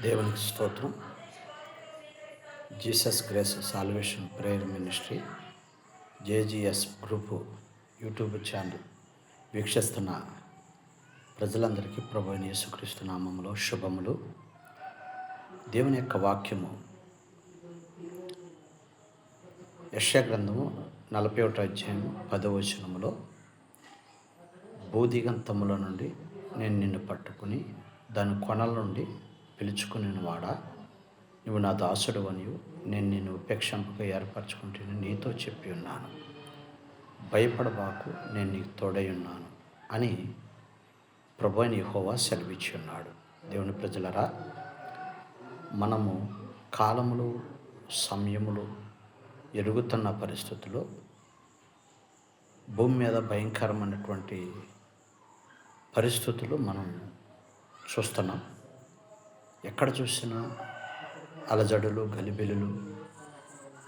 దేవునికి స్తోత్రం. Jesus grace salvation prayer ministry JGS group YouTube channel వీక్షిస్తున్న ప్రజలందరికీ ప్రభువైన యేసుక్రీస్తు నామములో శుభములు. దేవుని యొక్క వాక్యము యెషయా గ్రంథము 41వ అధ్యాయము 10వ వచనములో, భూదిగంతముల నుండి నేను నిన్ను పట్టుకుని దాని కొనల నుండి పిలుచుకుని వాడా, నువ్వు నా దాసుడు అనియు నేను నిన్ను ఉపేక్షంపగా ఏర్పరచుకుంటుని నీతో చెప్పి ఉన్నాను. భయపడబాకు, నేను నీకు తోడై ఉన్నాను అని ప్రభువైన యెహోవా సెలవిచ్చి ఉన్నాడు. దేవుని ప్రజలరా, మనము కాలములు సమయములు ఎరుగుతున్న పరిస్థితుల్లో భూమి మీద భయంకరమైనటువంటి పరిస్థితులు మనం చూస్తున్నాం. ఎక్కడ చూసినా అలజడులు, గలిబిలులు,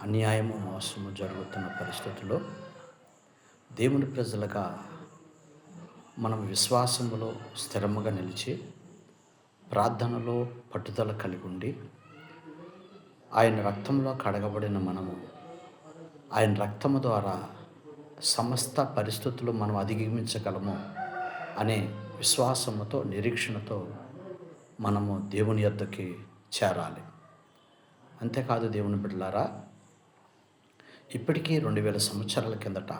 అన్యాయము, మోసము జరుగుతున్న పరిస్థితుల్లో దేవుని ప్రజలుగా మనం విశ్వాసములో స్థిరముగా నిలిచి ప్రార్థనలో పట్టుదల కలిగి ఉండి ఆయన రక్తంలో కడగబడిన మనము ఆయన రక్తము ద్వారా సమస్త పరిస్థితులు మనం అధిగమించగలము అనే విశ్వాసముతో, నిరీక్షణతో మనము దేవుని యొద్దకి చేరాలి. అంతేకాదు దేవుని బిడ్డలారా, ఇప్పటికీ 2000 సంవత్సరాల కిందట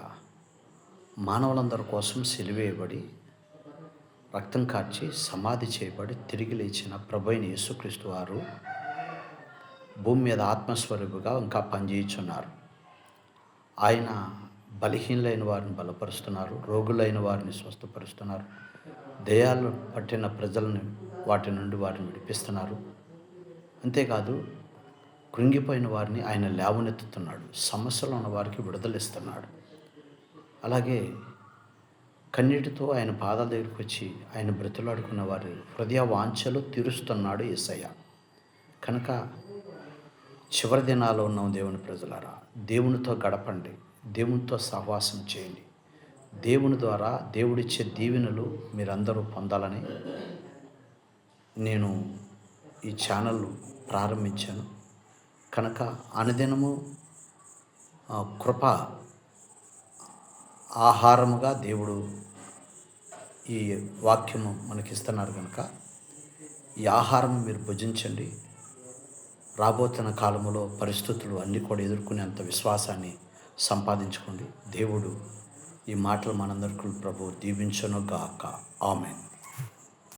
మానవులందరి కోసం సిలువేయబడి రక్తం కార్చి సమాధి చేయబడి తిరిగి లేచిన ప్రభువైన యేసుక్రీస్తు వారు భూమి మీద ఆత్మస్వరూపుగా ఇంకా పనిచేయుచున్నారు. ఆయన బలహీనులైన వారిని బలపరుస్తున్నారు, రోగులైన వారిని స్వస్థపరుస్తున్నారు, దయ్యాలు పట్టిన ప్రజలను వాటి నుండి వారిని విడిపిస్తున్నారు. అంతేకాదు కృంగిపోయిన వారిని ఆయన లేవనెత్తుతున్నాడు, సమస్యలు ఉన్న వారికి విడుదలిస్తున్నాడు. అలాగే కన్నీటితో ఆయన పాదాల దగ్గరికి వచ్చి ఆయన బ్రతులాడుకున్న వారి హృదయ వాంఛలు తీరుస్తున్నాడు యేసయ్య. కనుక చివరి దినాల్లో ఉన్నాం దేవుని ప్రజలారా, దేవునితో గడపండి, దేవునితో సహవాసం చేయండి. దేవుని ద్వారా దేవుడిచ్చే దీవెనలు మీరందరూ పొందాలని నేను ఈ ఛానల్ ప్రారంభించాను. కనుక అనుదినము కృప ఆహారముగా దేవుడు ఈ వాక్యము మనకిస్తున్నారు. కనుక ఈ ఆహారం మీరు భుజించండి. రాబోతున్న కాలంలో పరిస్థితులు అన్నీ కూడా ఎదుర్కొనేంత విశ్వాసాన్ని సంపాదించుకోండి. దేవుడు ఈ మాటలు మనందరికీ ప్రభు దీవించును గాక. ఆమేన్.